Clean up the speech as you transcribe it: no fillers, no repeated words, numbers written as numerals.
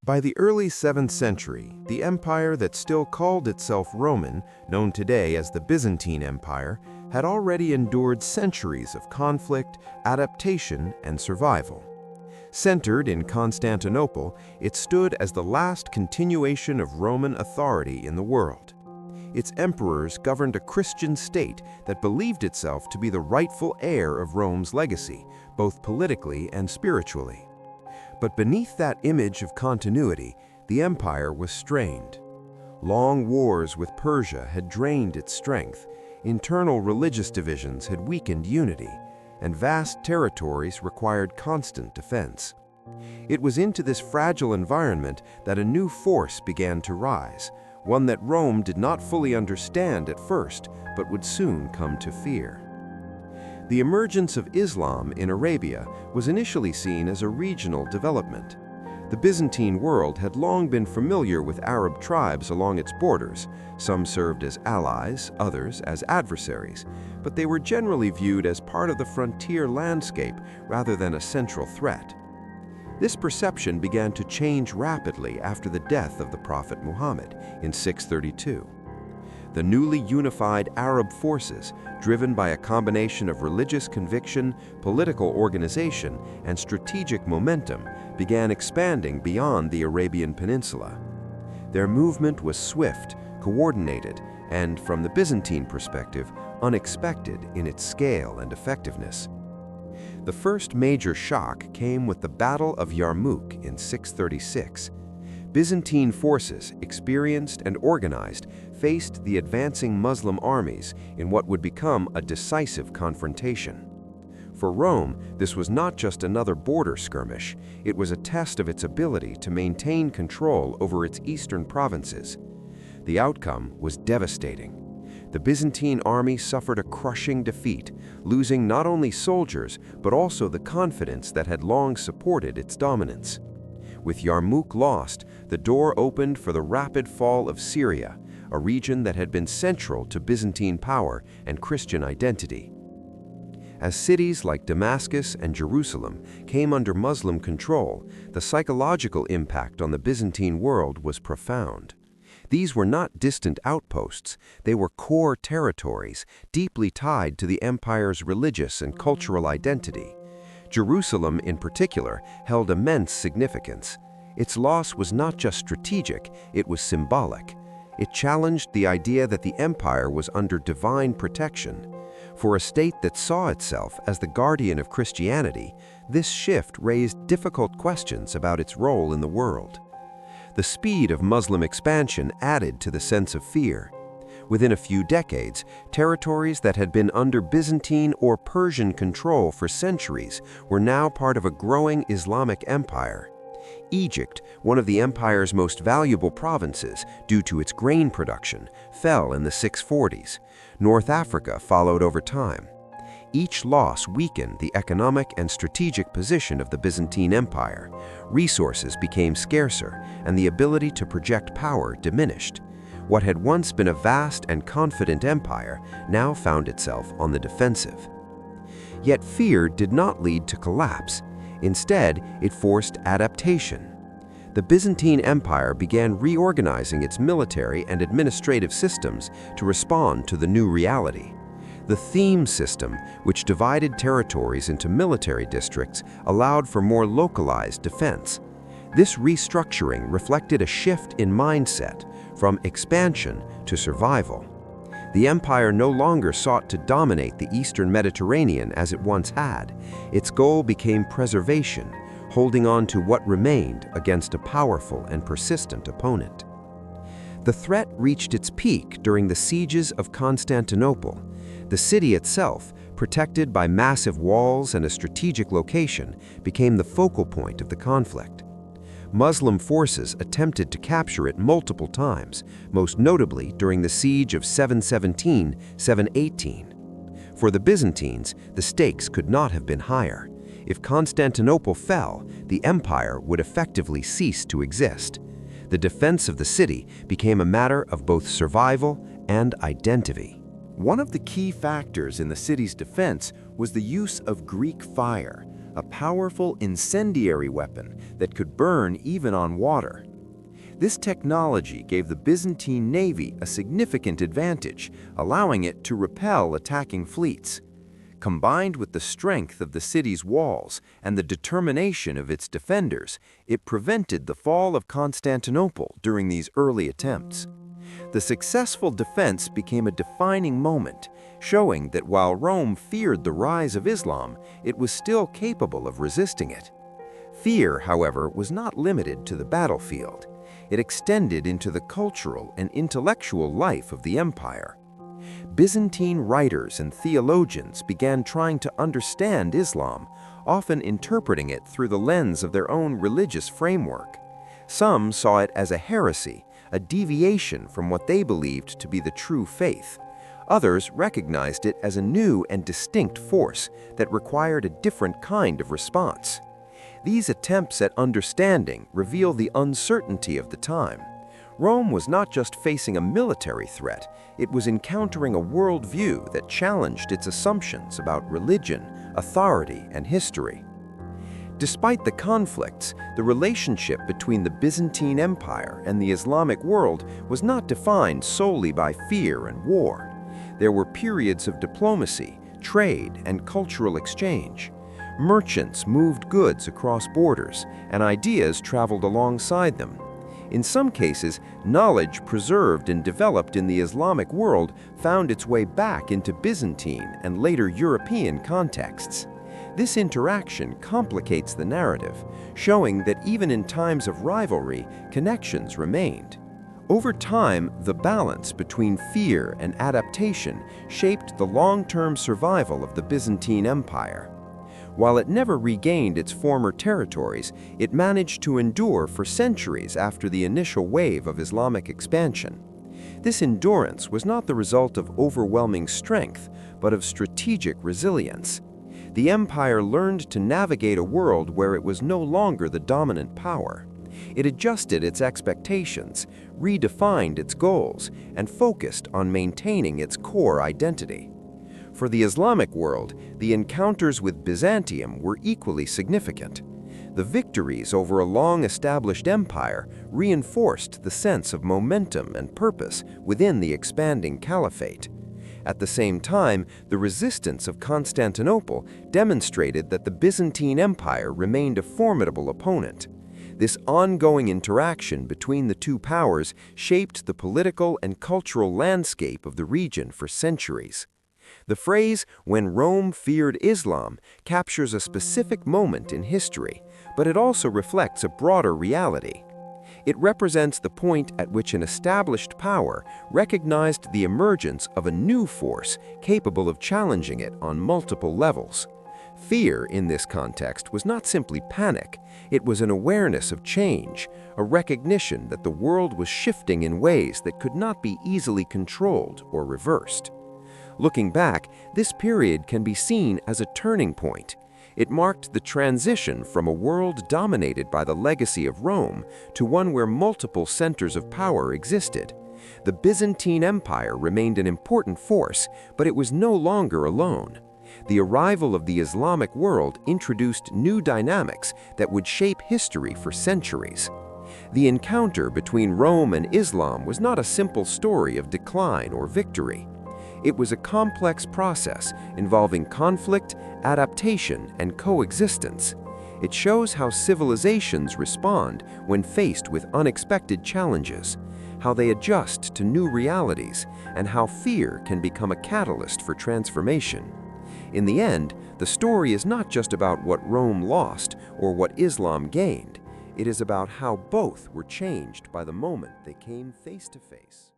By the early 7th century, the empire that still called itself Roman, known today as the Byzantine Empire, had already endured centuries of conflict, adaptation, and survival. Centered in Constantinople, it stood as the last continuation of Roman authority in the world. Its emperors governed a Christian state that believed itself to be the rightful heir of Rome's legacy, both politically and spiritually. But beneath that image of continuity, the empire was strained. Long wars with Persia had drained its strength, internal religious divisions had weakened unity, and vast territories required constant defense. It was into this fragile environment that a new force began to rise, one that Rome did not fully understand at first, but would soon come to fear. The emergence of Islam in Arabia was initially seen as a regional development. The Byzantine world had long been familiar with Arab tribes along its borders. Some served as allies, others as adversaries, but they were generally viewed as part of the frontier landscape rather than a central threat. This perception began to change rapidly after the death of the Prophet Muhammad in 632. The newly unified Arab forces, driven by a combination of religious conviction, political organization, and strategic momentum, began expanding beyond the Arabian Peninsula. Their movement was swift, coordinated, and, from the Byzantine perspective, unexpected in its scale and effectiveness. The first major shock came with the Battle of Yarmouk in 636. Byzantine forces, experienced and organized, faced the advancing Muslim armies in what would become a decisive confrontation. For Rome, this was not just another border skirmish, it was a test of its ability to maintain control over its eastern provinces. The outcome was devastating. The Byzantine army suffered a crushing defeat, losing not only soldiers but also the confidence that had long supported its dominance. With Yarmouk lost, the door opened for the rapid fall of Syria, a region that had been central to Byzantine power and Christian identity. As cities like Damascus and Jerusalem came under Muslim control, the psychological impact on the Byzantine world was profound. These were not distant outposts, they were core territories, deeply tied to the empire's religious and cultural identity. Jerusalem, in particular, held immense significance. Its loss was not just strategic, it was symbolic. It challenged the idea that the empire was under divine protection. For a state that saw itself as the guardian of Christianity, this shift raised difficult questions about its role in the world. The speed of Muslim expansion added to the sense of fear. Within a few decades, territories that had been under Byzantine or Persian control for centuries were now part of a growing Islamic empire. Egypt, one of the empire's most valuable provinces due to its grain production, fell in the 640s. North Africa followed over time. Each loss weakened the economic and strategic position of the Byzantine Empire. Resources became scarcer, and the ability to project power diminished. What had once been a vast and confident empire now found itself on the defensive. Yet fear did not lead to collapse. Instead, it forced adaptation. The Byzantine Empire began reorganizing its military and administrative systems to respond to the new reality. The theme system, which divided territories into military districts, allowed for more localized defense. This restructuring reflected a shift in mindset, from expansion to survival. The empire no longer sought to dominate the Eastern Mediterranean as it once had. Its goal became preservation, holding on to what remained against a powerful and persistent opponent. The threat reached its peak during the sieges of Constantinople. The city itself, protected by massive walls and a strategic location, became the focal point of the conflict. Muslim forces attempted to capture it multiple times, most notably during the siege of 717-718. For the Byzantines, the stakes could not have been higher. If Constantinople fell, the empire would effectively cease to exist. The defense of the city became a matter of both survival and identity. One of the key factors in the city's defense was the use of Greek fire, a powerful incendiary weapon that could burn even on water. This technology gave the Byzantine navy a significant advantage, allowing it to repel attacking fleets. Combined with the strength of the city's walls and the determination of its defenders, it prevented the fall of Constantinople during these early attempts. The successful defense became a defining moment, showing that while Rome feared the rise of Islam, it was still capable of resisting it. Fear, however, was not limited to the battlefield. It extended into the cultural and intellectual life of the empire. Byzantine writers and theologians began trying to understand Islam, often interpreting it through the lens of their own religious framework. Some saw it as a heresy, a deviation from what they believed to be the true faith. Others recognized it as a new and distinct force that required a different kind of response. These attempts at understanding reveal the uncertainty of the time. Rome was not just facing a military threat, it was encountering a worldview that challenged its assumptions about religion, authority, and history. Despite the conflicts, the relationship between the Byzantine Empire and the Islamic world was not defined solely by fear and war. There were periods of diplomacy, trade, and cultural exchange. Merchants moved goods across borders, and ideas traveled alongside them. In some cases, knowledge preserved and developed in the Islamic world found its way back into Byzantine and later European contexts. This interaction complicates the narrative, showing that even in times of rivalry, connections remained. Over time, the balance between fear and adaptation shaped the long-term survival of the Byzantine Empire. While it never regained its former territories, it managed to endure for centuries after the initial wave of Islamic expansion. This endurance was not the result of overwhelming strength, but of strategic resilience. The empire learned to navigate a world where it was no longer the dominant power. It adjusted its expectations, redefined its goals, and focused on maintaining its core identity. For the Islamic world, the encounters with Byzantium were equally significant. The victories over a long-established empire reinforced the sense of momentum and purpose within the expanding caliphate. At the same time, the resistance of Constantinople demonstrated that the Byzantine Empire remained a formidable opponent. This ongoing interaction between the two powers shaped the political and cultural landscape of the region for centuries. The phrase, "when Rome feared Islam," captures a specific moment in history, but it also reflects a broader reality. It represents the point at which an established power recognized the emergence of a new force capable of challenging it on multiple levels. Fear in this context was not simply panic, it was an awareness of change, a recognition that the world was shifting in ways that could not be easily controlled or reversed. Looking back, this period can be seen as a turning point. It marked the transition from a world dominated by the legacy of Rome to one where multiple centers of power existed. The Byzantine Empire remained an important force, but it was no longer alone. The arrival of the Islamic world introduced new dynamics that would shape history for centuries. The encounter between Rome and Islam was not a simple story of decline or victory. It was a complex process involving conflict, adaptation, and coexistence. It shows how civilizations respond when faced with unexpected challenges, how they adjust to new realities, and how fear can become a catalyst for transformation. In the end, the story is not just about what Rome lost or what Islam gained. It is about how both were changed by the moment they came face to face.